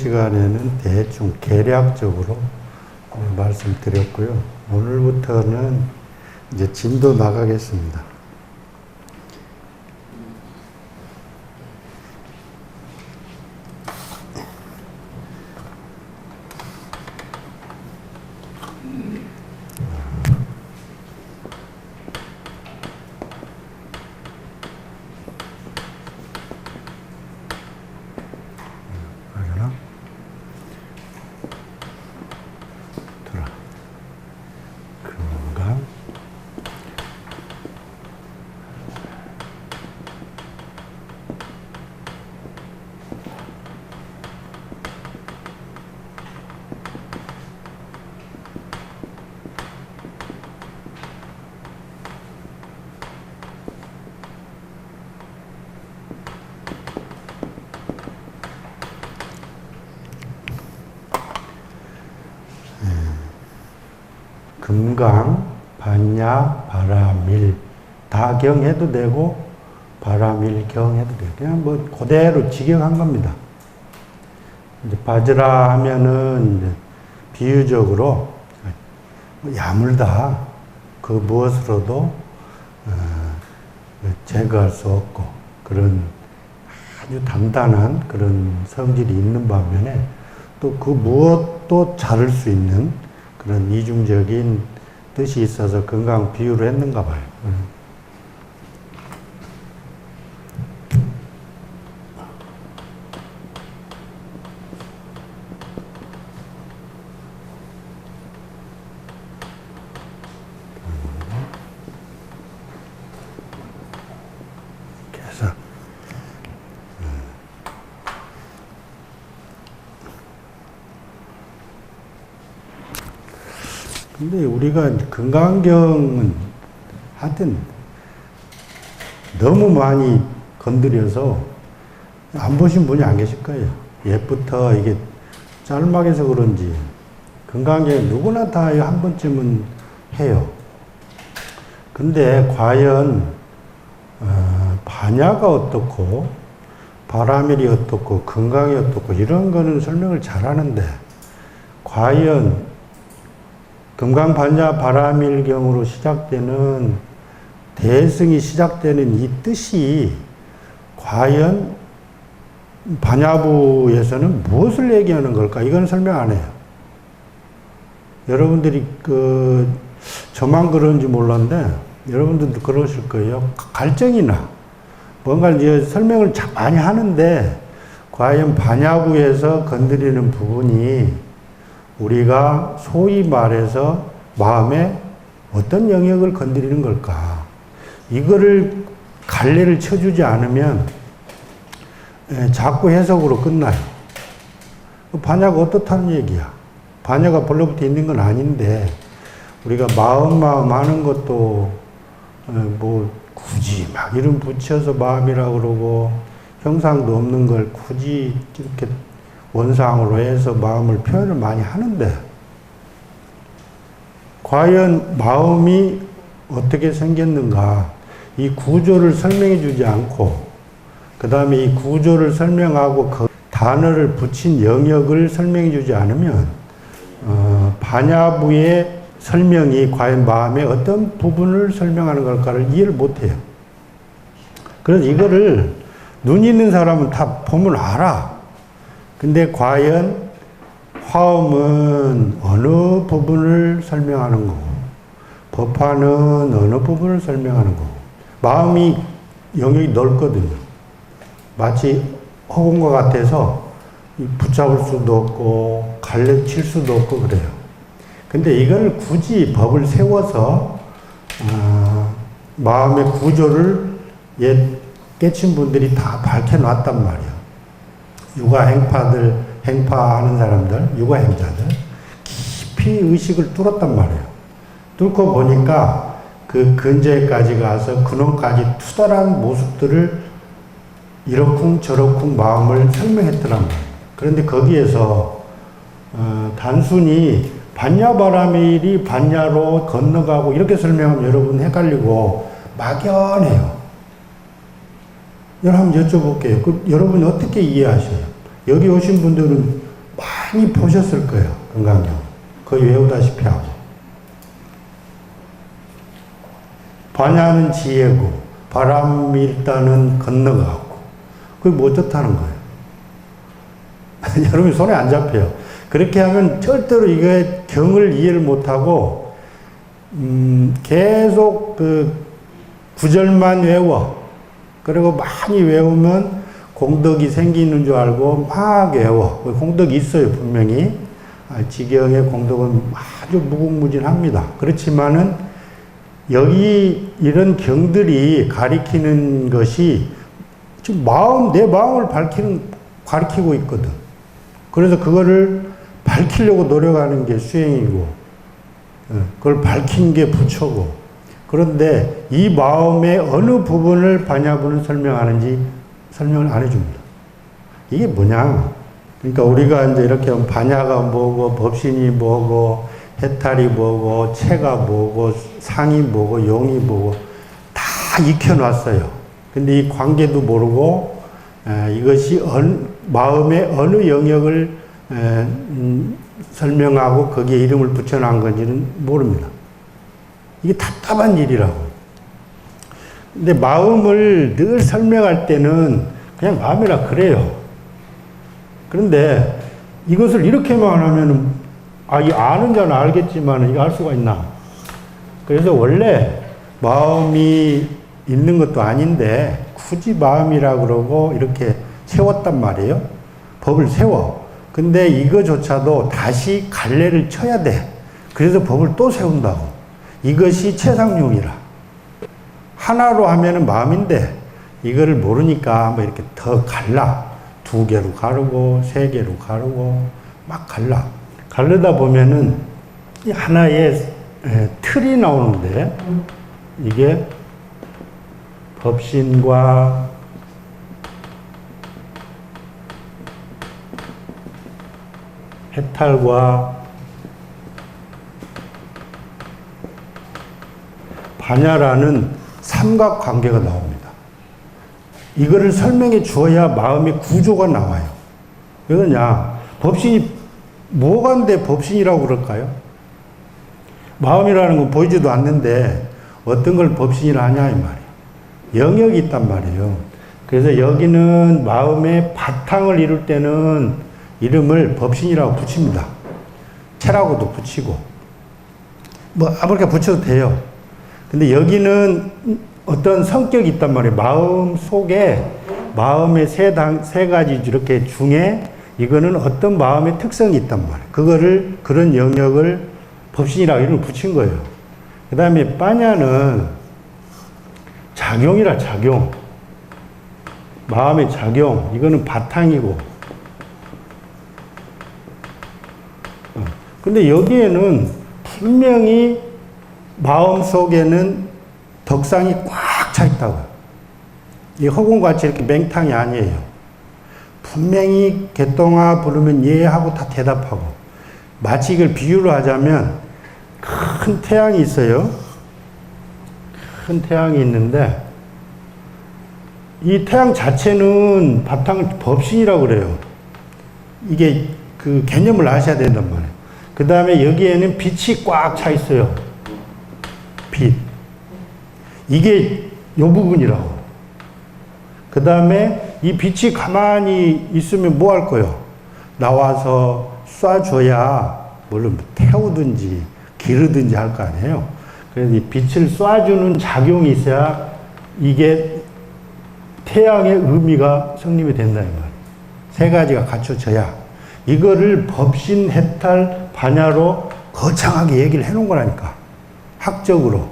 시간에는 대충 계략적으로 말씀드렸고요. 오늘부터는 이제 진도 나가겠습니다. 금강, 반야, 바람일 다 경해도 되고 바람일 경해도 되고 그냥 뭐 그대로 직역한 겁니다. 이제 바즈라 하면은 이제 비유적으로 야물다 그 무엇으로도 제거할 수 없고 그런 아주 단단한 그런 성질이 있는 반면에 또 그 무엇도 자를 수 있는 그런 이중적인 뜻이 있어서 건강 비유를 했는가 봐요. 그래서 근데 우리가 건강경은 하여튼 너무 많이 건드려서 안 보신 분이 안 계실 거예요. 옛부터 이게 짤막해서 그런지 건강경 누구나 다 한 번쯤은 해요. 근데 과연 반야가 어떻고 바람일이 어떻고 건강이 어떻고 이런 거는 설명을 잘 하는데 과연 금강반야 바람일경으로 시작되는 대승이 시작되는 이 뜻이 과연 반야부에서는 무엇을 얘기하는 걸까? 이건 설명 안 해요. 여러분들이 저만 그런지 몰랐는데 여러분들도 그러실 거예요. 갈증이나 뭔가 이제 설명을 많이 하는데 과연 반야부에서 건드리는 부분이 우리가 소위 말해서 마음에 어떤 영역을 건드리는 걸까? 이거를 갈래를 쳐주지 않으면 자꾸 해석으로 끝나요. 반야가 어떻다는 얘기야? 반야가 벌써부터 있는 건 아닌데 우리가 마음 하는 것도 뭐 굳이 막 이름 붙여서 마음이라고 그러고 형상도 없는 걸 굳이 이렇게 원상으로 해서 마음을 표현을 많이 하는데 과연 마음이 어떻게 생겼는가 이 구조를 설명해 주지 않고 그 다음에 이 구조를 설명하고 그 단어를 붙인 영역을 설명해 주지 않으면 반야부의 설명이 과연 마음의 어떤 부분을 설명하는 걸까를 이해를 못해요. 그래서 이거를 눈 있는 사람은 다 보면 알아. 근데 과연 화엄은 어느 부분을 설명하는 거고 법화는 어느 부분을 설명하는 거고 마음이 영역이 넓거든요. 마치 허공과 같아서 붙잡을 수도 없고 갈래칠 수도 없고 그래요. 근데 이걸 굳이 법을 세워서 마음의 구조를 깨친 분들이 다 밝혀놨단 말이에요. 행파하는 사람들, 육아행자들, 깊이 의식을 뚫었단 말이에요. 뚫고 보니까 그 근저에까지 가서 근원까지 투달한 모습들을 이러쿵저러쿵 마음을 설명했더란 말이에요. 그런데 거기에서, 단순히 반야바라밀이 반야로 건너가고 이렇게 설명하면 여러분 헷갈리고 막연해요. 여러분 한번 여쭤볼게요. 여러분이 어떻게 이해하셔요? 여기 오신 분들은 많이 보셨을 거예요. 금강경. 거의 외우다시피 하고. 반야는 지혜고, 바람이 일단은 건너가고. 그게 뭐 어떻다는 거예요? 여러분 손에 안 잡혀요. 그렇게 하면 절대로 이게 경을 이해를 못하고, 계속 그 구절만 외워. 그리고 많이 외우면 공덕이 생기는 줄 알고 막 외워. 공덕이 있어요, 분명히. 지경의 공덕은 아주 무궁무진합니다. 그렇지만은 여기 이런 경들이 가리키는 것이 지금 내 마음을 가리키고 있거든. 그래서 그거를 밝히려고 노력하는 게 수행이고, 그걸 밝힌 게 부처고. 그런데 이 마음의 어느 부분을 반야부는 설명하는지 설명을 안 해줍니다. 이게 뭐냐? 그러니까 우리가 이제 이렇게 하면 반야가 뭐고, 법신이 뭐고, 해탈이 뭐고, 체가 뭐고, 상이 뭐고, 용이 뭐고, 다 익혀놨어요. 근데 이 관계도 모르고, 이것이 마음의 어느 영역을 설명하고 거기에 이름을 붙여놓은 건지는 모릅니다. 이게 답답한 일이라고. 근데 마음을 늘 설명할 때는 그냥 마음이라 그래요. 그런데 이것을 이렇게만 하면은, 이 아는 자는 알겠지만 이거 알 수가 있나? 그래서 원래 마음이 있는 것도 아닌데 굳이 마음이라 그러고 이렇게 세웠단 말이에요. 법을 세워. 근데 이거조차도 다시 갈래를 쳐야 돼. 그래서 법을 또 세운다고. 이것이 최상용이라. 하나로 하면은 마음인데 이거를 모르니까 뭐 이렇게 더 갈라. 2개로 가르고 3개로 가르고 막 갈라. 가르다 보면은 하나의 틀이 나오는데 이게 법신과 해탈과 반야라는 삼각관계가 나옵니다. 이거를 설명해 주어야 마음의 구조가 나와요. 왜 그러냐? 법신이 뭐가인데 법신이라고 그럴까요? 마음이라는 건 보이지도 않는데 어떤 걸 법신이라 하냐 이 말이에요. 영역이 있단 말이에요. 그래서 여기는 마음의 바탕을 이룰 때는 이름을 법신이라고 붙입니다. 체라고도 붙이고 뭐 아무렇게 붙여도 돼요. 근데 여기는 어떤 성격이 있단 말이에요. 마음 속에 마음의 세 가지 이렇게 중에 이거는 어떤 마음의 특성이 있단 말이에요. 그런 영역을 법신이라고 이름을 붙인 거예요. 그 다음에 빠냐는 작용이라 작용. 마음의 작용. 이거는 바탕이고. 근데 여기에는 분명히 마음 속에는 덕상이 꽉 차 있다고요. 이 허공같이 이렇게 맹탕이 아니에요. 분명히 개똥아 부르면 예 하고 다 대답하고. 마치 이걸 비유로 하자면 큰 태양이 있어요. 큰 태양이 있는데 이 태양 자체는 바탕을 법신이라고 그래요. 이게 그 개념을 아셔야 된단 말이에요. 그 다음에 여기에는 빛이 꽉 차 있어요. 빛. 이게 요 부분이라고. 그 다음에 이 빛이 가만히 있으면 뭐 할 거예요? 나와서 쏴줘야, 물론 태우든지 기르든지 할 거 아니에요. 그래서 이 빛을 쏴주는 작용이 있어야 이게 태양의 의미가 성립이 된다, 이 말이에요. 세 가지가 갖춰져야. 이거를 법신, 해탈, 반야로 거창하게 얘기를 해 놓은 거라니까. 학적으로.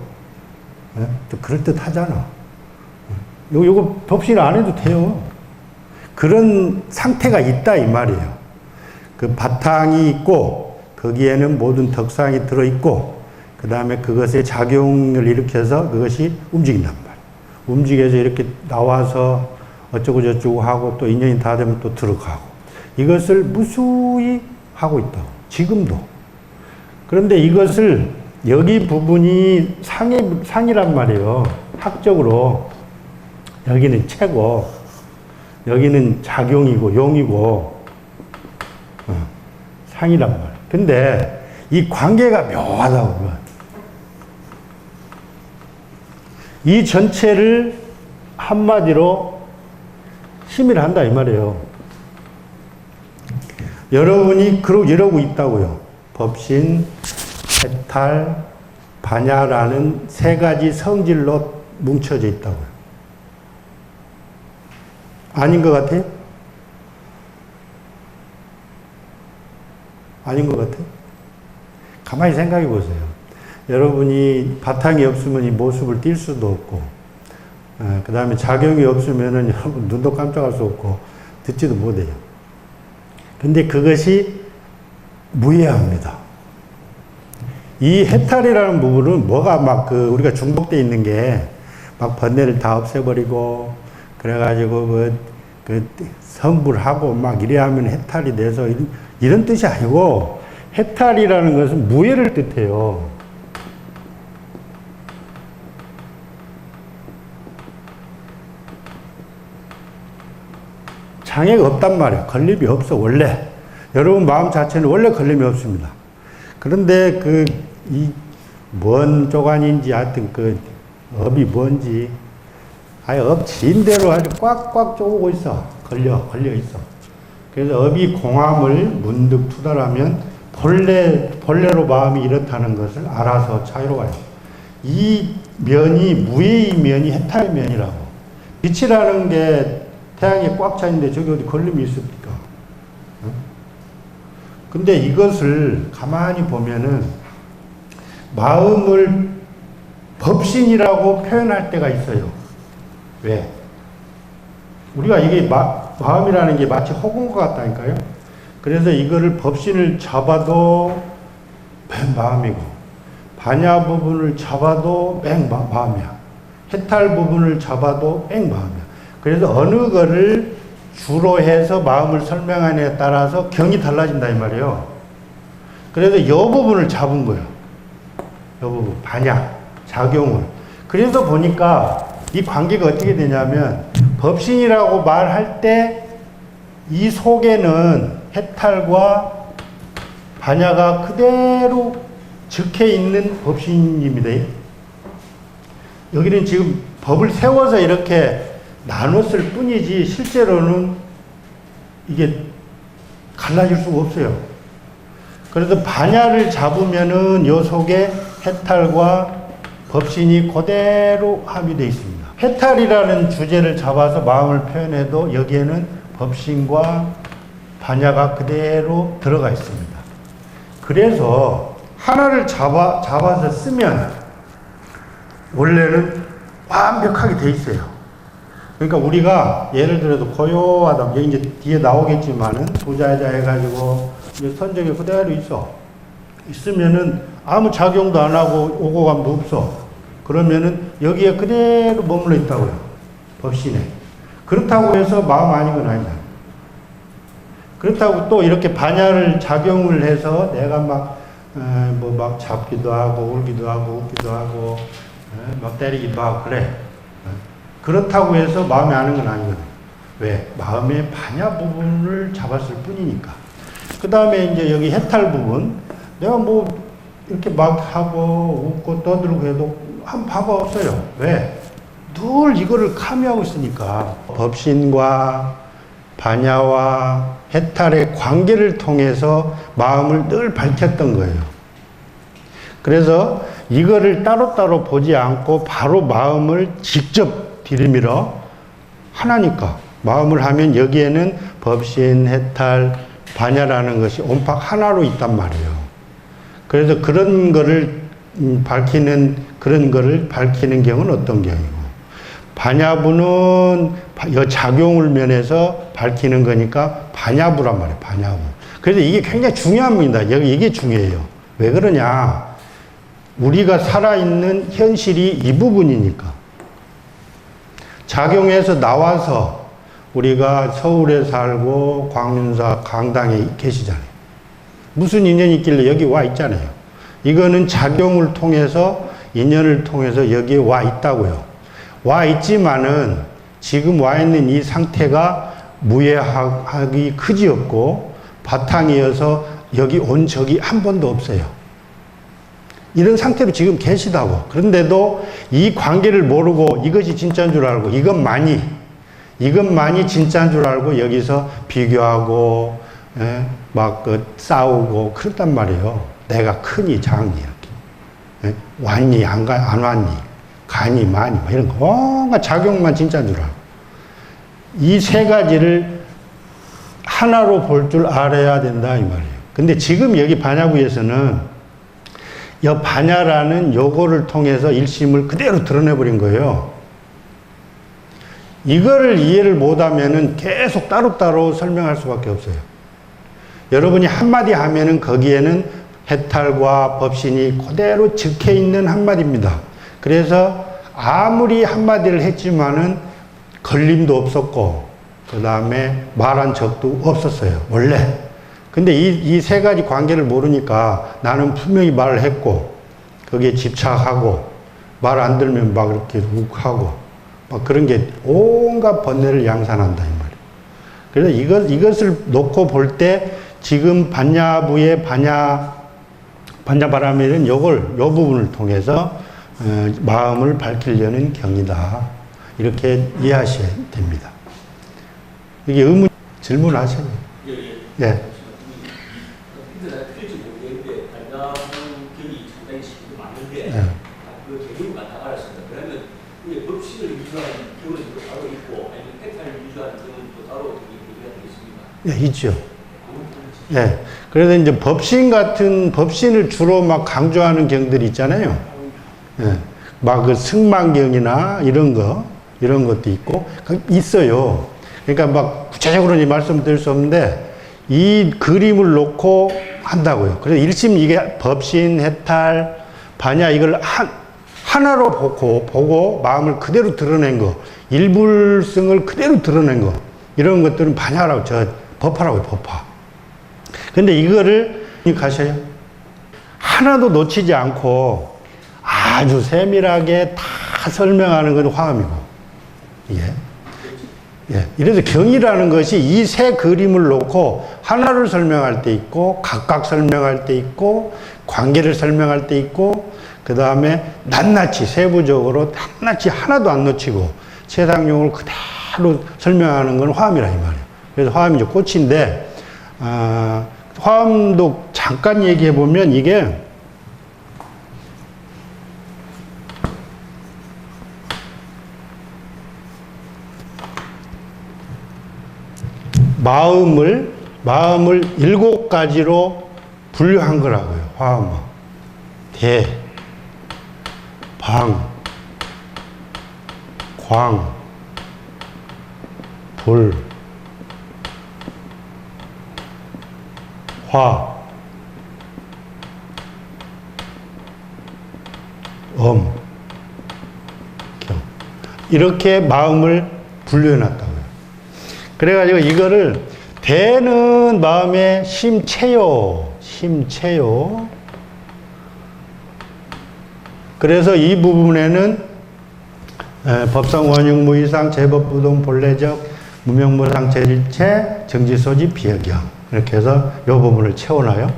네? 또 그럴듯 하잖아. 요거 법신 안 해도 돼요. 그런 상태가 있다, 이 말이에요. 그 바탕이 있고, 거기에는 모든 덕상이 들어있고, 그 다음에 그것의 작용을 일으켜서 그것이 움직인단 말이에요. 움직여서 이렇게 나와서 어쩌고저쩌고 하고 또 인연이 다 되면 또 들어가고. 이것을 무수히 하고 있다고. 지금도. 그런데 이것을 여기 부분이 상이란 말이에요. 학적으로. 여기는 체고, 여기는 작용이고, 용이고, 상이란 말이에요. 근데 이 관계가 묘하다고. 이 전체를 한마디로 힘을 한다 이 말이에요. 여러분이 이러고 있다고요. 법신, 해탈, 반야라는 세 가지 성질로 뭉쳐져 있다고요. 아닌 것 같아요? 아닌 것 같아요? 가만히 생각해 보세요. 여러분이 바탕이 없으면 이 모습을 띌 수도 없고, 그 다음에 작용이 없으면은 여러분 눈도 깜짝할 수 없고, 듣지도 못해요. 근데 그것이 무해합니다. 이 해탈이라는 부분은 뭐가 막 우리가 중독되어 있는 게 막 번뇌를 다 없애버리고, 그래가지고 성불하고 막 이래야 하면 해탈이 돼서 이런 뜻이 아니고, 해탈이라는 것은 무해를 뜻해요. 장애가 없단 말이에요. 걸림이 없어, 원래. 여러분 마음 자체는 원래 걸림이 없습니다. 그런데 뭔 조간인지 하여튼 업이 뭔지, 아예 업 진대로 아주 꽉꽉 쪼고 있어. 걸려 있어. 그래서 업이 공함을 문득 투달하면 본래로 마음이 이렇다는 것을 알아서 자유로워요. 이 면이, 무해의 면이 해탈의 면이라고. 빛이라는 게 태양에 꽉 차 있는데 저기 어디 걸림이 있습니까? 근데 이것을 가만히 보면은 마음을 법신이라고 표현할 때가 있어요. 왜? 우리가 이게 마음이라는 게 마치 허공과 같다니까요. 그래서 이거를 법신을 잡아도 맨 마음이고, 반야 부분을 잡아도 맨 마음이야. 해탈 부분을 잡아도 맨 마음이야. 그래서 어느 거를 주로 해서 마음을 설명하느냐에 따라서 경이 달라진다 이 말이에요. 그래서 이 부분을 잡은 거예요. 이 부분, 반야, 작용을. 그래서 보니까 이 관계가 어떻게 되냐면, 법신이라고 말할 때 이 속에는 해탈과 반야가 그대로 적혀 있는 법신입니다. 여기는 지금 법을 세워서 이렇게 나눴을 뿐이지 실제로는 이게 갈라질 수가 없어요. 그래서 반야를 잡으면은 요 속에 해탈과 법신이 그대로 합의되어 있습니다. 해탈이라는 주제를 잡아서 마음을 표현해도 여기에는 법신과 반야가 그대로 들어가 있습니다. 그래서 하나를 잡아서 쓰면 원래는 완벽하게 돼 있어요. 그러니까 우리가 예를 들어서 고요하다, 이제 뒤에 나오겠지만은 부자자 해가지고 선정이 그대로 있으면은 아무 작용도 안 하고 오고 감도 없어. 그러면은 여기에 그대로 머물러 있다고요. 법신에. 그렇다고 해서 마음 아닌 건 아니잖아요. 그렇다고 또 이렇게 반야를 작용을 해서 내가 막 잡기도 하고 울기도 하고 웃기도 하고 막 때리기도 하고 그래. 그렇다고 해서 마음이 아는 건 아니거든요. 왜? 마음의 반야 부분을 잡았을 뿐이니까. 그 다음에 이제 여기 해탈 부분, 내가 이렇게 막 하고 웃고 떠들고 해도 한 바가 없어요. 왜? 늘 이거를 카미하고 있으니까. 법신과 반야와 해탈의 관계를 통해서 마음을 늘 밝혔던 거예요. 그래서 이거를 따로따로 보지 않고 바로 마음을 직접 들이밀어 하나니까. 마음을 하면 여기에는 법신, 해탈, 반야라는 것이 온팍 하나로 있단 말이에요. 그래서 그런 거를 밝히는 경우는 어떤 경우이고, 반야부는 작용을 면해서 밝히는 거니까 반야부란 말이에요. 반야부. 그래서 이게 굉장히 중요합니다. 이게 중요해요. 왜 그러냐? 우리가 살아있는 현실이 이 부분이니까. 작용해서 나와서 우리가 서울에 살고 광윤사 강당에 계시잖아요. 무슨 인연이 있길래 여기 와 있잖아요. 이거는 작용을 통해서, 인연을 통해서 여기에 와 있다고요. 와 있지만은 지금 와 있는 이 상태가 무해하기 그지없고 바탕이어서 여기 온 적이 한 번도 없어요. 이런 상태로 지금 계시다고. 그런데도 이 관계를 모르고 이것이 진짜인 줄 알고 이것만이 진짜인 줄 알고 여기서 비교하고 막 싸우고 그랬단 말이에요. 내가 크니 작니 이렇게 왔니 안 왔니 가니 마니 뭐 이런 거 온갖 작용만 진짜인 줄 알고 이 세 가지를 하나로 볼 줄 알아야 된다 이 말이에요. 근데 지금 여기 반야부에서는 이 반야라는 요거를 통해서 일심을 그대로 드러내버린 거예요. 이거를 이해를 못하면은 계속 따로따로 설명할 수밖에 없어요. 여러분이 한마디 하면은 거기에는 해탈과 법신이 그대로 적혀 있는 한마디입니다. 그래서 아무리 한마디를 했지만은 걸림도 없었고, 그 다음에 말한 적도 없었어요. 원래. 근데 이 세 가지 관계를 모르니까 나는 분명히 말을 했고, 거기에 집착하고, 말 안 들으면 막 이렇게 욱하고, 막 그런 게 온갖 번뇌를 양산한다, 이 말이에요. 그래서 이것을 놓고 볼 때 지금 반야부의 반야바라밀은 요 부분을 통해서 마음을 밝히려는 경이다. 이렇게 이해하셔야 됩니다. 이게 질문하세요. 예. 예, 있죠. 예. 그래서 이제 법신을 주로 막 강조하는 경들이 있잖아요. 예. 막 그 승만경이나 이런 것도 있고, 있어요. 그러니까 막 구체적으로 말씀드릴 수 없는데, 이 그림을 놓고 한다고요. 그래서 일심 이게 법신, 해탈, 반야 이걸 하나로 보고 마음을 그대로 드러낸 거, 일불성을 그대로 드러낸 거, 이런 것들은 반야라고, 법화라고요, 법화. 근데 이거를 가셔요. 하나도 놓치지 않고 아주 세밀하게 다 설명하는 건 화엄이고, 예. 이래서 경이라는 것이 이 세 그림을 놓고 하나를 설명할 때 있고, 각각 설명할 때 있고, 관계를 설명할 때 있고, 그 다음에 낱낱이 세부적으로 낱낱이 하나도 안 놓치고 세상용을 그대로 설명하는 건 화엄이라 이 말이에요. 그래서 화엄이 이제 꽃인데, 화엄도 잠깐 얘기해 보면 이게 마음을 7가지로 분류한 거라고요. 화엄은 대, 방, 광, 불, 화, 경. 이렇게 마음을 분류해 놨다고요. 그래가지고 이거를 대는 마음의 심체요. 그래서 이 부분에는 법성 원흉 무이상 제법부동 본래적 무명무상 제일체 정지소지 비역경 이렇게 해서 이 부분을 채워놔요.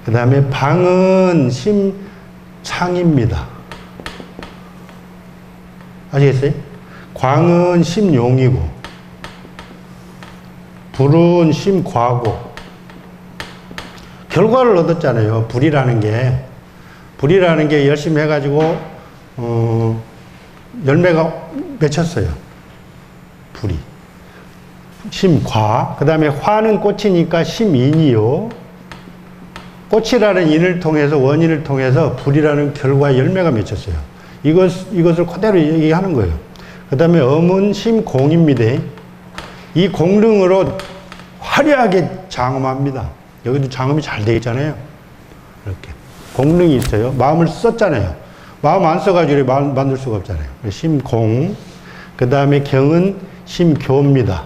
그 다음에 방은 심창입니다. 아시겠어요? 광은 심용이고 불은 심과고 결과를 얻었잖아요. 불이라는 게 열심히 해가지고 열매가 맺혔어요. 불이 심과, 그 다음에 화는 꽃이니까 심인이요. 꽃이라는 인을 통해서, 원인을 통해서 불이라는 결과의 열매가 맺혔어요. 이것을 그대로 얘기하는 거예요. 그 다음에 엄은 심공입니다. 이 공릉으로 화려하게 장엄합니다. 여기도 장엄이 잘 되어 있잖아요. 이렇게. 공릉이 있어요. 마음을 썼잖아요. 마음 안 써가지고 마음 만들 수가 없잖아요. 심공. 그 다음에 경은 심교입니다.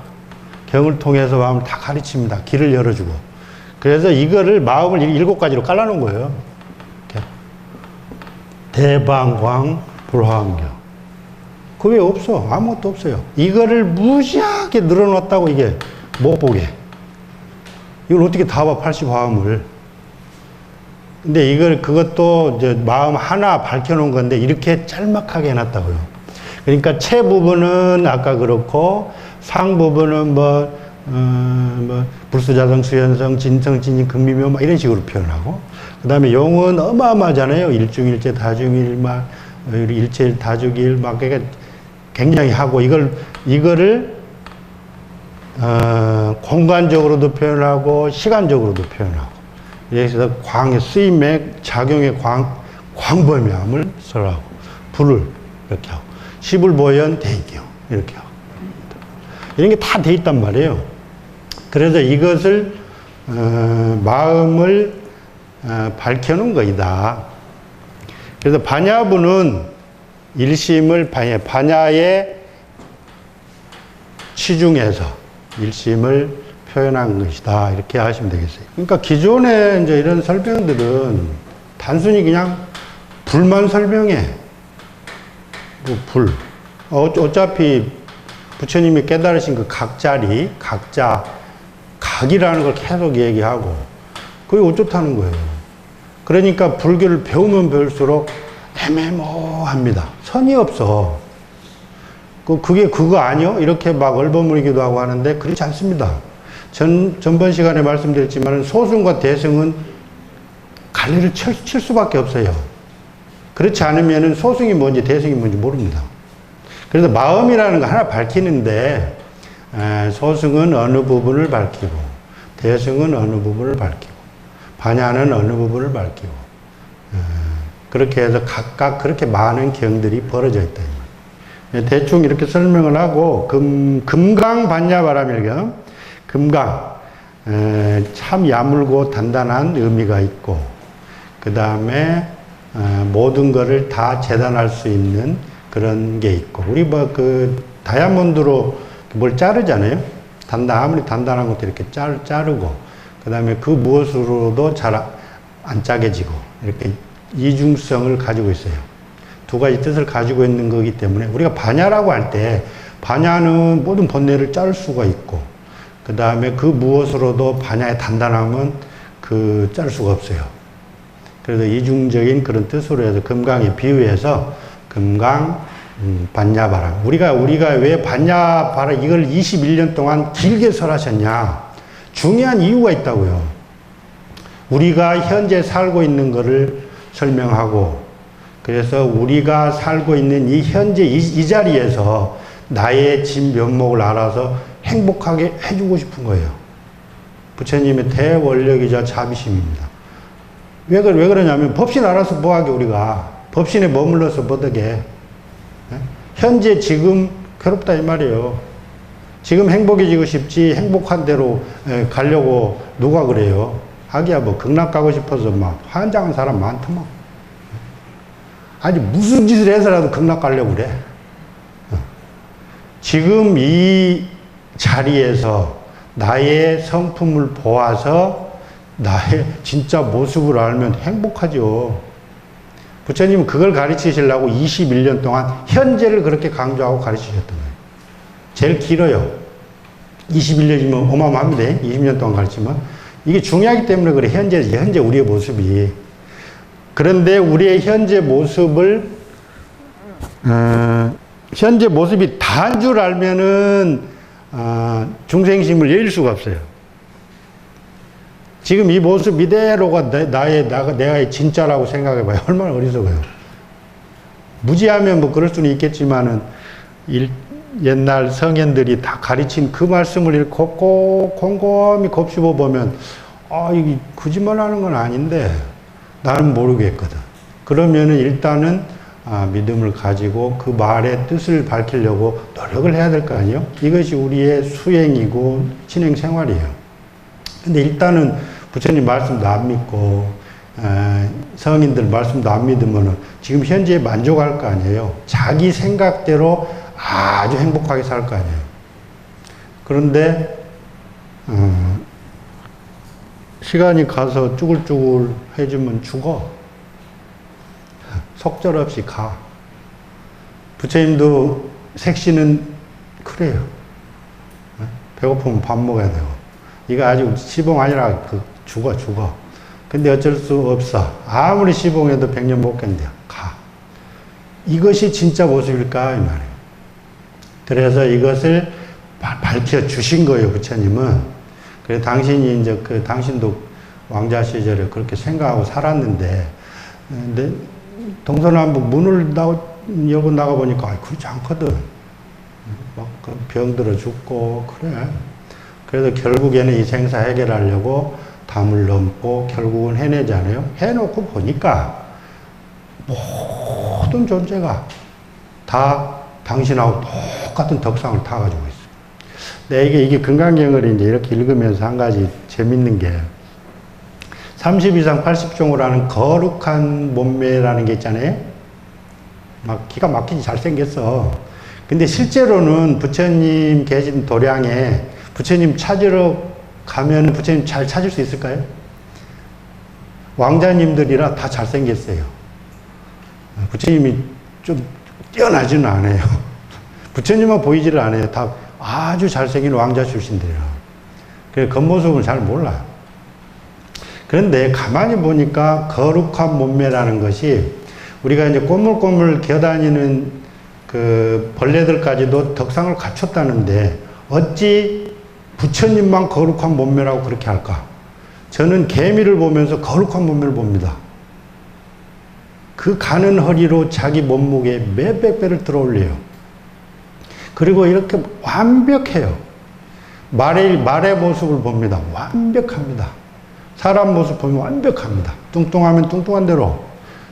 경을 통해서 마음을 다 가르칩니다. 길을 열어주고. 그래서 이거를 마음을 7가지로 깔아놓은 거예요. 이렇게. 대방광 불화엄경. 그 외에 없어. 아무것도 없어요. 이거를 무지하게 늘어놨다고 이게 못 보게. 이걸 어떻게 다 봐, 80화음을. 근데 그것도 이제 마음 하나 밝혀놓은 건데, 이렇게 짤막하게 해놨다고요. 그러니까 채 부분은 아까 그렇고, 상 부분은 불수자성, 수연성, 진성, 진진, 극미묘, 막 이런 식으로 표현하고, 그 다음에 용은 어마어마하잖아요. 일중일체, 다중일, 일체일, 다주기일, 그러니까 굉장히 하고, 이거를 공간적으로도 표현하고, 시간적으로도 표현하고, 여기서 쓰임의 작용의 광범위함을 설하고, 불을 이렇게 하고, 시불보현 대기요 이렇게 하고, 이런 게 다 돼 있단 말이에요. 그래서 이것을 마음을 밝혀놓은 거이다. 그래서 반야부는 일심을 반야의 치중해서 일심을 표현한 것이다. 이렇게 하시면 되겠어요. 그러니까 기존에 이제 이런 설명들은 단순히 그냥 불만 설명해. 불. 어차피 부처님이 깨달으신 그 각자리, 각자, 각이라는 걸 계속 얘기하고, 그게 어쩌다는 거예요. 그러니까 불교를 배우면 배울수록 애매모호합니다. 선이 없어. 그게 그거 아니요? 이렇게 막 얼버무리기도 하고 하는데, 그렇지 않습니다. 전번 시간에 말씀드렸지만, 소승과 대승은 갈래를 칠 수밖에 없어요. 그렇지 않으면 소승이 뭔지 대승이 뭔지 모릅니다. 그래서 마음이라는 거 하나 밝히는데, 소승은 어느 부분을 밝히고, 대승은 어느 부분을 밝히고, 반야는 어느 부분을 밝히고, 그렇게 해서 각각 그렇게 많은 경들이 벌어져 있다. 대충 이렇게 설명을 하고, 금강 반야바람일경, 금강, 참 야물고 단단한 의미가 있고, 그 다음에 모든 것을 다 재단할 수 있는 그런 게 있고, 우리 다이아몬드로 뭘 자르잖아요. 아무리 단단한 것도 이렇게 자르고, 그 다음에 그 무엇으로도 잘 안 짜게지고, 이렇게 이중성을 가지고 있어요. 두 가지 뜻을 가지고 있는 거기 때문에, 우리가 반야라고 할 때, 반야는 모든 번뇌를 자를 수가 있고, 그 다음에 그 무엇으로도 반야의 단단함은 자를 수가 없어요. 그래서 이중적인 그런 뜻으로 해서 금강에 비유해서 금강, 반야바람. 우리가 왜 반야바람 이걸 21년 동안 길게 설하셨냐? 중요한 이유가 있다고요. 우리가 현재 살고 있는 것을 설명하고, 그래서 우리가 살고 있는 이 현재 이 자리에서 나의 진면목을 알아서 행복하게 해주고 싶은 거예요. 부처님의 대원력이자 자비심입니다. 왜 그러냐면, 법신 알아서 뭐하게 우리가. 법신에 머물러서 뭐하게. 현재 지금 괴롭다 이 말이에요. 지금 행복해지고 싶지, 행복한 대로 가려고 누가 그래요. 하기야 극락 가고 싶어서 막 환장한 사람 많더만. 아니 무슨 짓을 해서라도 극락 가려고 그래. 지금 이 자리에서 나의 성품을 보아서 나의 진짜 모습을 알면 행복하죠. 부처님은 그걸 가르치시려고 21년 동안 현재를 그렇게 강조하고 가르치셨던 거예요. 제일 길어요. 21년이면 어마어마합니다. 20년 동안 가르치면. 이게 중요하기 때문에 그래. 현재 우리의 모습이. 그런데 우리의 현재 모습을 현재 모습이 다인 줄 알면은 중생심을 여길 수가 없어요. 지금 이 모습 이대로가 내가 진짜라고 생각해봐요. 얼마나 어리석어요. 무지하면 그럴 수는 있겠지만은 옛날 성현들이 다 가르친 그 말씀을 이렇게 곰곰이 곱씹어 보면, 이게 거짓말하는 건 아닌데 나는 모르겠거든. 그러면은 일단은 믿음을 가지고 그 말의 뜻을 밝히려고 노력을 해야 될 거 아니에요? 이것이 우리의 수행이고 진행 생활이에요. 근데 일단은 부처님 말씀도 안 믿고 성인들 말씀도 안 믿으면 지금 현재에 만족할 거 아니에요. 자기 생각대로 아주 행복하게 살 거 아니에요. 그런데 시간이 가서 쭈글쭈글 해주면 죽어. 속절없이 가. 부처님도 색시는 그래요. 배고프면 밥 먹어야 되고. 이거 아직 시봉 아니라 죽어. 근데 어쩔 수 없어. 아무리 시봉해도 100년 못 견뎌. 가. 이것이 진짜 모습일까? 이 말이에요. 그래서 이것을 밝혀 주신 거예요, 부처님은. 그래서 당신이 이제 당신도 왕자 시절에 그렇게 생각하고 살았는데, 근데 동서남북 문을 열고 나가보니까, 그렇지 않거든. 막 병들어 죽고, 그래. 그래서 결국에는 이 생사 해결하려고 담을 넘고 결국은 해내잖아요. 해놓고 보니까 모든 존재가 다 당신하고 똑같은 덕상을 타가지고 있어요. 근데 이게 금강경을 이제 이렇게 읽으면서 한 가지 재밌는 게 30 이상 80종을 하는 거룩한 몸매라는 게 있잖아요. 막 기가 막히게 잘생겼어. 근데 실제로는 부처님 계신 도량에 부처님 찾으러 가면 부처님 잘 찾을 수 있을까요? 왕자님들이라 다 잘생겼어요. 부처님이 좀 뛰어나지는 않아요. 부처님만 보이지를 않아요. 다 아주 잘생긴 왕자 출신들이라. 그래서 겉모습을 잘 몰라요. 그런데 가만히 보니까 거룩한 몸매라는 것이 우리가 이제 꼬물꼬물 기어다니는 그 벌레들까지도 덕상을 갖췄다는데 어찌 부처님만 거룩한 몸매라고 그렇게 할까? 저는 개미를 보면서 거룩한 몸매를 봅니다. 그 가는 허리로 자기 몸무게 몇백 배를 들어올려요. 그리고 이렇게 완벽해요. 말의 모습을 봅니다. 완벽합니다. 사람 모습 보면 완벽합니다. 뚱뚱하면 뚱뚱한 대로,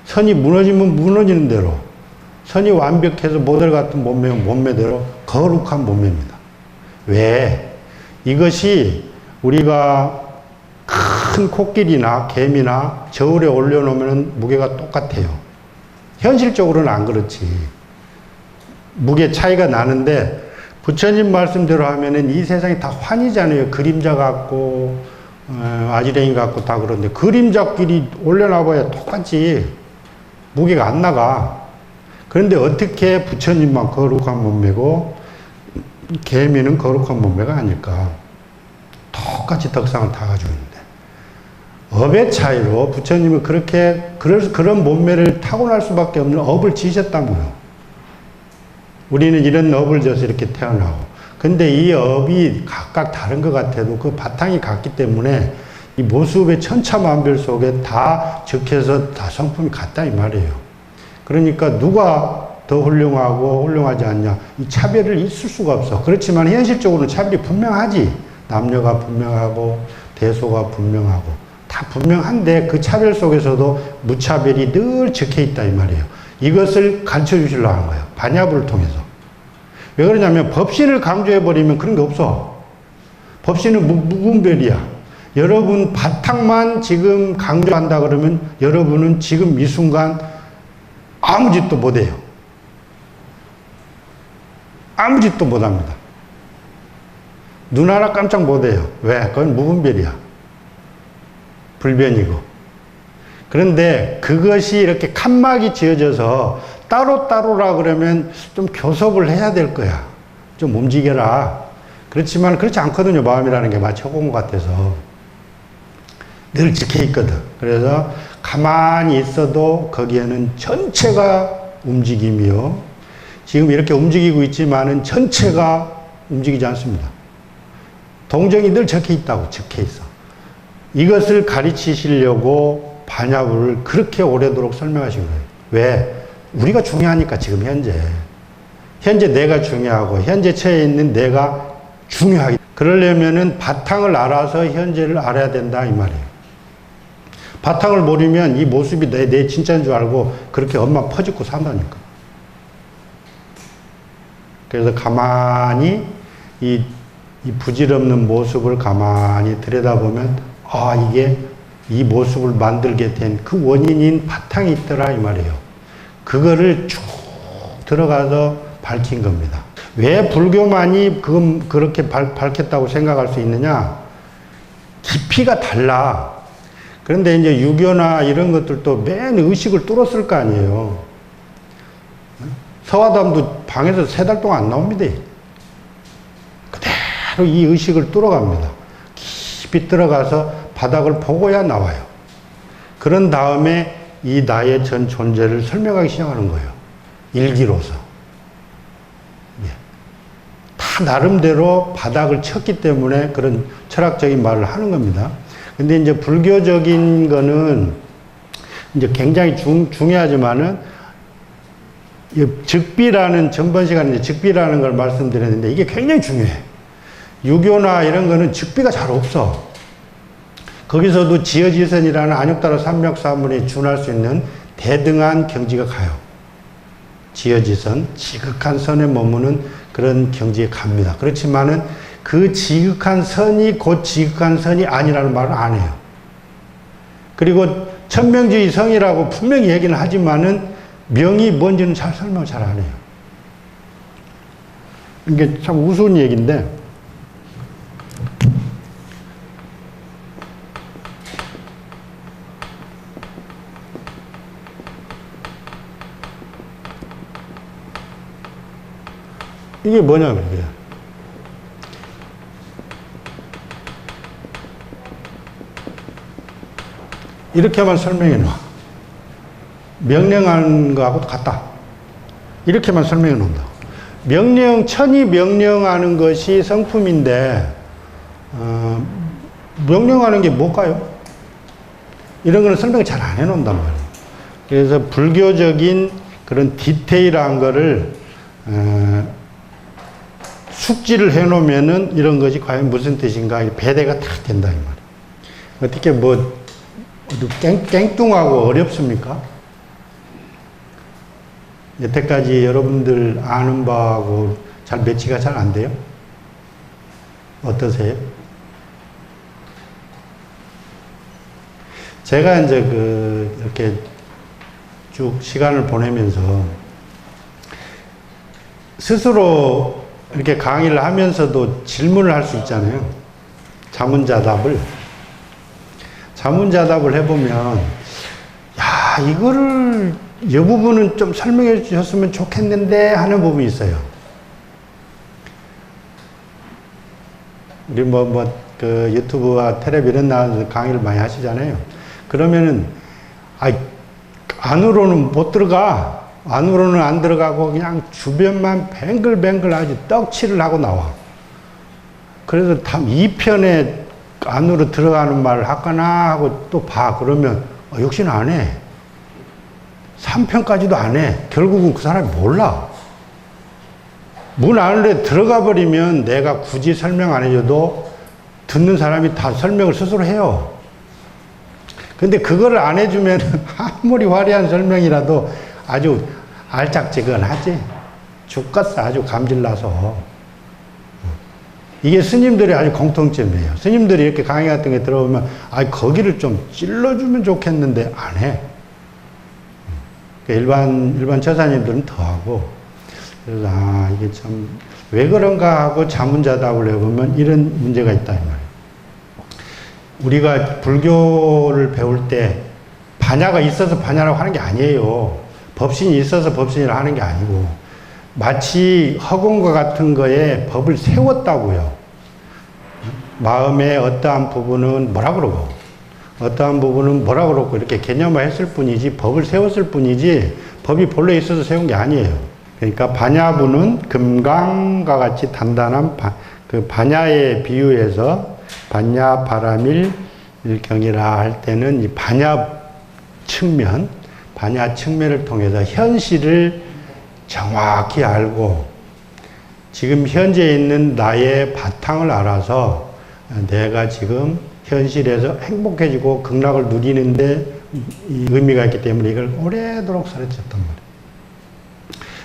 선이 무너지면 무너지는 대로, 선이 완벽해서 모델 같은 몸매면 몸매대로 거룩한 몸매입니다. 왜? 이것이 우리가 큰 코끼리나 개미나 저울에 올려놓으면 무게가 똑같아요. 현실적으로는 안 그렇지. 무게 차이가 나는데 부처님 말씀대로 하면은 이 세상이 다 환이잖아요. 그림자 같고 아지랭이 같고 다 그런데 그림자끼리 올려놔봐야 똑같지. 무게가 안 나가. 그런데 어떻게 부처님만 거룩한 몸매고 개미는 거룩한 몸매가 아닐까. 똑같이 덕상을 타가지고 있는데 업의 차이로 부처님은 그런 몸매를 타고날 수밖에 없는 업을 지셨다고요. 우리는 이런 업을 져서 이렇게 태어나고 근데 이 업이 각각 다른 것 같아도 그 바탕이 같기 때문에 이 모습의 천차만별 속에 다 적혀서 다 성품이 같다 이 말이에요. 그러니까 누가 더 훌륭하고 훌륭하지 않냐 이 차별이 있을 수가 없어. 그렇지만 현실적으로는 차별이 분명하지. 남녀가 분명하고 대소가 분명하고 다 분명한데 그 차별 속에서도 무차별이 늘 적혀 있다 이 말이에요. 이것을 가르쳐 주시려고 하는 거예요. 반야부를 통해서. 왜 그러냐면 법신을 강조해버리면 그런 게 없어. 법신은 무분별이야. 여러분 바탕만 지금 강조한다 그러면 여러분은 지금 이 순간 아무 짓도 못해요. 아무 짓도 못합니다. 눈 하나 깜짝 못해요. 왜? 그건 무분별이야. 불변이고. 그런데 그것이 이렇게 칸막이 지어져서 따로따로라 그러면 좀 교섭을 해야 될 거야. 좀 움직여라. 그렇지만 그렇지 않거든요. 마음이라는 게 마치 허공 같아서. 늘 지켜 있거든. 그래서 가만히 있어도 거기에는 전체가 움직임이요. 지금 이렇게 움직이고 있지만은 전체가 움직이지 않습니다. 동정이 늘 적혀 있다고 적혀 있어. 이것을 가르치시려고 반야부를 그렇게 오래도록 설명하신 거예요. 왜? 우리가 중요하니까 지금 현재 내가 중요하고 현재 처해 있는 내가 중요하기. 그러려면은 바탕을 알아서 현재를 알아야 된다 이 말이에요. 바탕을 모르면 이 모습이 내 진짜인 줄 알고 그렇게 엄마 퍼짓고 산다니까. 그래서 가만히 이 부질없는 모습을 가만히 들여다보면 이게 이 모습을 만들게 된 그 원인인 바탕이 있더라 이 말이에요. 그거를 쭉 들어가서 밝힌 겁니다. 왜 불교만이 그렇게 밝혔다고 생각할 수 있느냐? 깊이가 달라. 그런데 이제 유교나 이런 것들도 맨 의식을 뚫었을 거 아니에요. 서화담도 방에서 3달 동안 안 나옵니다. 그대로 이 의식을 뚫어갑니다. 깊이 들어가서 바닥을 보고야 나와요. 그런 다음에 이 나의 전 존재를 설명하기 시작하는 거예요. 일기로서. 예. 다 나름대로 바닥을 쳤기 때문에 그런 철학적인 말을 하는 겁니다. 근데 이제 불교적인 거는 이제 굉장히 중요하지만은 즉비라는 전번 시간에 이제 즉비라는 걸 말씀드렸는데 이게 굉장히 중요해. 유교나 이런 거는 즉비가 잘 없어. 거기서도 지어지선이라는 안욕따라 삼맥사문에 준할 수 있는 대등한 경지가 가요. 지어지선, 지극한 선에 머무는 그런 경지에 갑니다. 그렇지만은 그 지극한 선이 곧 지극한 선이 아니라는 말은 안 해요. 그리고 천명주의 성이라고 분명히 얘기는 하지만은 명이 뭔지는 잘 설명을 잘 안 해요. 이게 참 우스운 얘기인데, 이게 뭐냐면, 이게. 이렇게만 설명해 놔. 명령하는 거하고 같다. 이렇게만 설명해 놓는다. 천이 명령하는 것이 성품인데, 명령하는 게 뭘까요? 이런 거는 설명을 잘 안 해 놓는단 말이에요. 그래서 불교적인 그런 디테일한 거를, 숙지를 해 놓으면은 이런 것이 과연 무슨 뜻인가, 배대가 다 된다, 이 말이에요. 어떻게 깽뚱하고 어렵습니까? 여태까지 여러분들 아는 바하고 잘 매치가 잘 안 돼요? 어떠세요? 제가 이제 이렇게 쭉 시간을 보내면서 스스로 이렇게 강의를 하면서도 질문을 할 수 있잖아요. 자문자답을 해보면, 야, 이거를, 이 부분은 좀 설명해 주셨으면 좋겠는데 하는 부분이 있어요. 우리 유튜브와 텔레비 이런 나와서 강의를 많이 하시잖아요. 그러면은, 안으로는 못 들어가. 안으로는 안 들어가고 그냥 주변만 뱅글뱅글 아주 떡칠을 하고 나와. 그래서 2편에 안으로 들어가는 말을 할까나 하고 또 봐. 그러면 역시는 안 해. 3편까지도 안 해. 결국은 그 사람이 몰라. 문 안에 들어가 버리면 내가 굳이 설명 안 해줘도 듣는 사람이 다 설명을 스스로 해요. 근데 그거를 안 해주면 아무리 화려한 설명이라도 아주 알짝지근하지. 죽겠어. 아주 감질나서. 이게 스님들의 아주 공통점이에요. 스님들이 이렇게 강의 같은 게 들어오면, 거기를 좀 찔러주면 좋겠는데, 안 해. 일반 처사님들은 더 하고. 그래서, 이게 참, 왜 그런가 하고 자문자답을 해보면 이런 문제가 있다, 이 말이에요. 우리가 불교를 배울 때, 반야가 있어서 반야라고 하는 게 아니에요. 법신이 있어서 법신이라고 하는 게 아니고, 마치 허공과 같은 거에 법을 세웠다고요. 마음의 어떠한 부분은 뭐라 그러고, 어떠한 부분은 뭐라 그러고, 이렇게 개념화 했을 뿐이지, 법을 세웠을 뿐이지, 법이 본래 있어서 세운 게 아니에요. 그러니까 반야부는 금강과 같이 단단한 반야에 비유해서 반야 바라밀 경이라 할 때는 이 반야 측면을 통해서 현실을 정확히 알고 지금 현재 있는 나의 바탕을 알아서 내가 지금 현실에서 행복해지고 극락을 누리는데 의미가 있기 때문에 이걸 오래도록 설했었단 말이에요.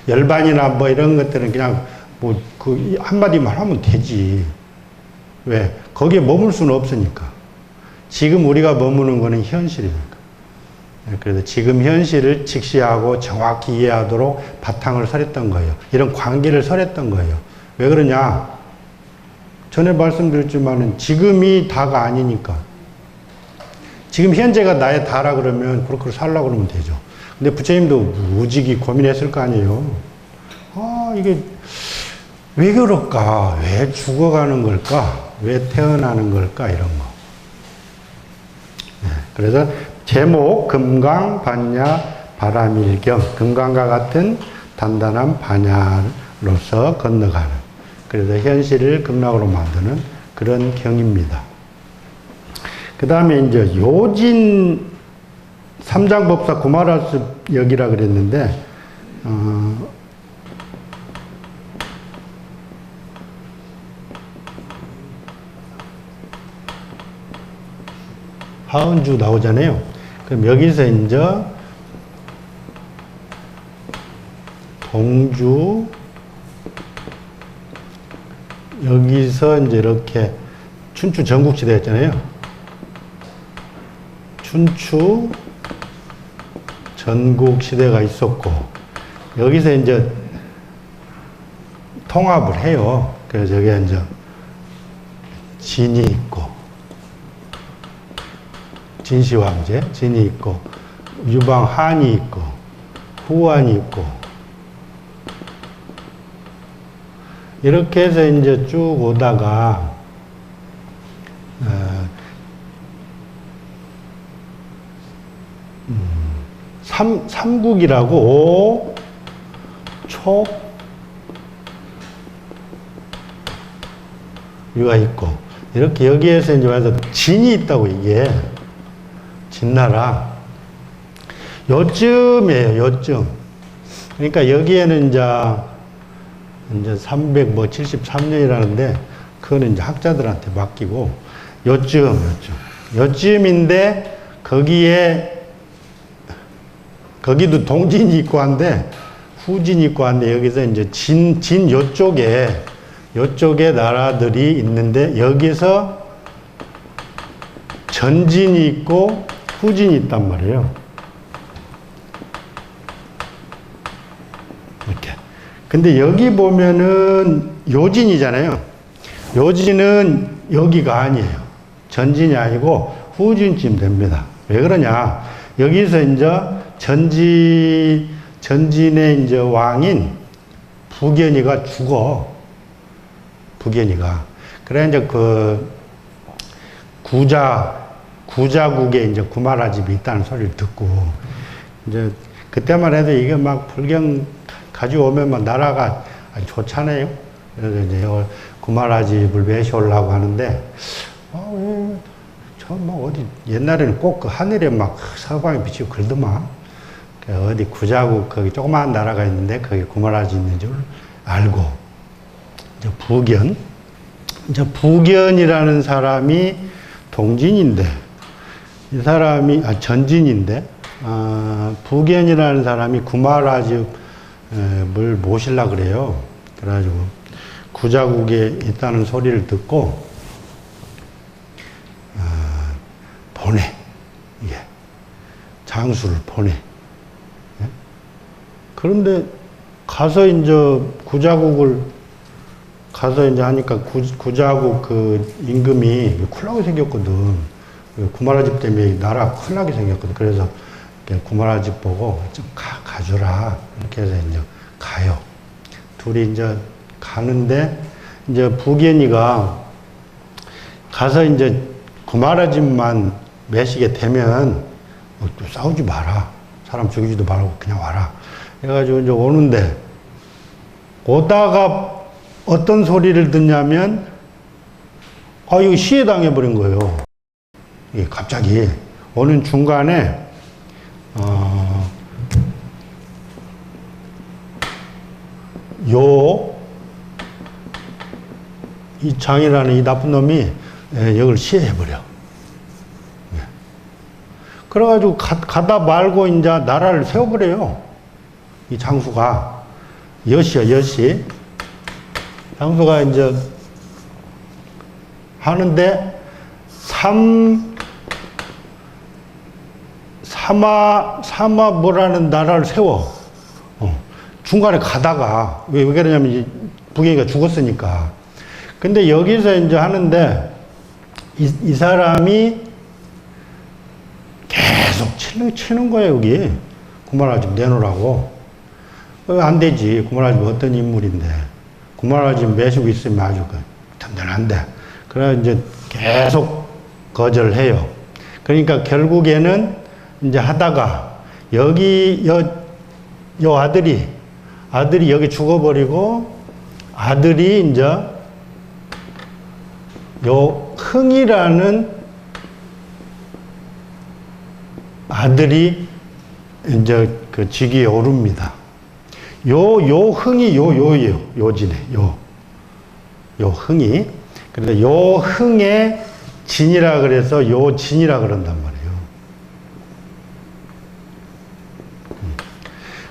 열반이나 이런 것들은 그냥 한마디만 하면 되지. 왜? 거기에 머물 수는 없으니까. 지금 우리가 머무는 거는 현실이니까. 그래서 지금 현실을 직시하고 정확히 이해하도록 바탕을 설했던 거예요. 이런 관계를 설했던 거예요. 왜 그러냐? 전에 말씀드렸지만은 지금이 다가 아니니까. 지금 현재가 나의 다라 그러면 그렇게 살라고 그러면 되죠. 근데 부처님도 무지기 고민했을 거 아니에요. 이게 왜 그럴까? 왜 죽어가는 걸까? 왜 태어나는 걸까? 이런 거. 그래서 제목 금강 반야 바람일경, 금강과 같은 단단한 반야로서 건너가는, 그래서 현실을 극락으로 만드는 그런 경입니다. 그 다음에 이제 요진 삼장법사 구마라습역이라 그랬는데, 하은주 나오잖아요. 그럼 여기서 이제 동주, 여기서 이제 이렇게 춘추 전국시대였잖아요. 춘추 전국시대가 있었고, 여기서 이제 통합을 해요. 그래서 여기에 이제 진이 있고, 진시황제, 진이 있고, 유방한이 있고, 후한이 있고, 이렇게 해서 이제 쭉 오다가, 삼국이라고 오, 촉, 유가 있고, 이렇게 여기에서 이제 와서 진이 있다고, 이게. 진나라. 요쯤이에요, 요쯤. 그러니까 여기에는 이제 373년이라는데, 그거는 이제 학자들한테 맡기고, 요쯤인데, 거기도 동진이 있고 한데, 후진이 있고 한데, 여기서 이제 진 요쪽에 나라들이 있는데, 여기서 전진이 있고, 후진이 있단 말이에요. 이렇게. 근데 여기 보면은 요진이잖아요. 요진은 여기가 아니에요. 전진이 아니고 후진쯤 됩니다. 왜 그러냐? 여기서 이제 전진의 이제 왕인 부견이가 죽어. 부견이가. 그래 이제 그 구자국에 이제 구마라 집이 있다는 소리를 듣고, 이제 그때만 해도 이게 막 불경 가져오면 막 나라가 좋잖아요. 그래서 이제 구마라 집을 매시오려고 하는데, 저 뭐 어디 옛날에는 꼭 그 하늘에 막 서광이 비치고 그러더만. 어디 구자국 거기 조그마한 나라가 있는데 거기 구마라 집 있는 줄 알고, 이제 부견이라는 사람이 동진인데, 이 사람이, 전진인데, 부견이라는 사람이 구마라 집을 모시려고 그래요. 그래가지고, 구자국에 있다는 소리를 듣고, 보내. 이게. 장수를 보내. 예? 그런데, 가서 이제 구자국을, 가서 이제 하니까 구자국 그 임금이 큰일 나게 생겼거든. 구마라 집 때문에 나라 큰일 나게 생겼거든. 그래서 구마라 집 보고 좀 가주라. 이렇게 해서 이제 가요. 둘이 이제 가는데, 이제 부견이가 가서 이제 구마라 집만 매시게 되면 또 싸우지 마라. 사람 죽이지도 말고 그냥 와라. 그래가지고 이제 오는데, 오다가 어떤 소리를 듣냐면, 이거 시해당해버린 거예요. 이게 갑자기. 오는 중간에, 이장이라는 이 나쁜 놈이 여기를 시해해버려. 그래가지고 가다 말고 이제 나라를 세워버려요. 이 장수가. 여시. 장수가 이제 하는데, 사마 뭐라는 나라를 세워. 중간에 가다가, 왜 그러냐면, 부경이가 죽었으니까. 근데 여기서 이제 하는데, 이 사람이 계속 치는 거야, 여기. 구마라 집 내놓으라고. 안 되지. 구마라 집 어떤 인물인데. 구마라 집 매시고 있으면 아주 든든한데. 그래, 이제 계속 거절해요. 그러니까 결국에는 이제 하다가 여기 요 아들이 여기 죽어버리고 아들이 이제 요 흥이라는 아들이 이제 그 직위에 오릅니다. 요 흥이 요예요. 요지네. 요 흥이. 그래서 요 흥의 진이라 그래서 요 진이라 그런단 말이에요.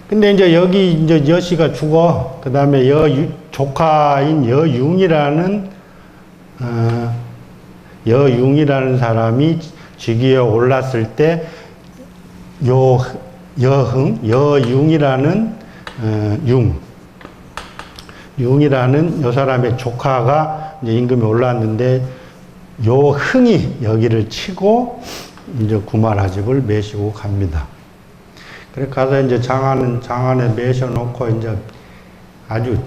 근데 이제 여기 이제 여씨가 죽어. 그 다음에 조카인 여융이라는 사람이 직위에 올랐을 때 여융이라는 융이라는 요 사람의 조카가 이제 임금에 올랐는데 요 흥이 여기를 치고 이제 구마라집을 매시고 갑니다. 그래 가서 이제 장안에 매셔놓고 이제 아주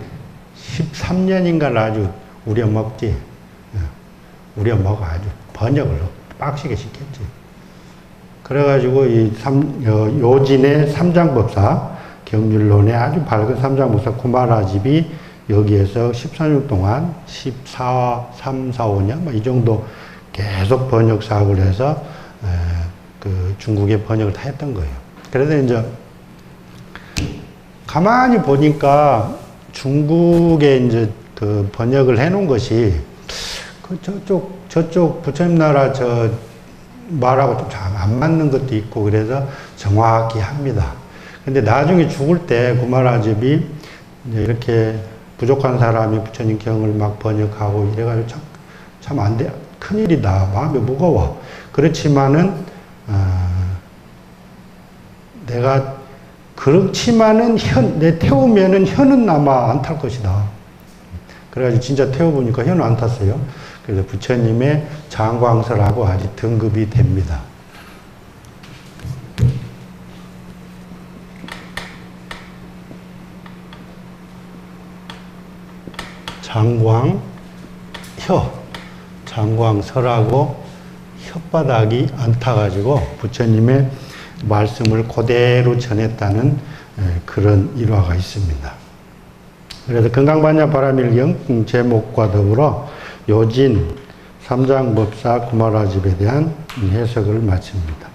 13년인가를 아주 우려먹지. 우려먹어 아주 번역을 빡시게 시켰지. 그래가지고 요진의 삼장법사 경률론의 아주 밝은 삼장법사 구마라집이 여기에서 13년 동안 3, 4, 5년 뭐 이 정도 계속 번역 사업을 해서 그 중국의 번역을 다 했던 거예요. 그래서 이제 가만히 보니까 중국에 이제 그 번역을 해놓은 것이 그 저쪽 부처님 나라 말하고 좀 잘 안 맞는 것도 있고 그래서 정확히 합니다. 근데 나중에 죽을 때 구마라집이 이제 이렇게 부족한 사람이 부처님 경을 막 번역하고 이래가지고 참 안 돼. 큰일이다. 마음이 무거워. 그렇지만은, 내가, 그렇지만은 내 태우면은 혀는 아마 안 탈 것이다. 그래가지고 진짜 태워보니까 혀는 안 탔어요. 그래서 부처님의 장광설하고 아주 등급이 됩니다. 장광설하고 혓바닥이 안 타가지고 부처님의 말씀을 그대로 전했다는 그런 일화가 있습니다. 그래서 건강반야바라밀경 제목과 더불어 요진 삼장법사 구마라집에 대한 해석을 마칩니다.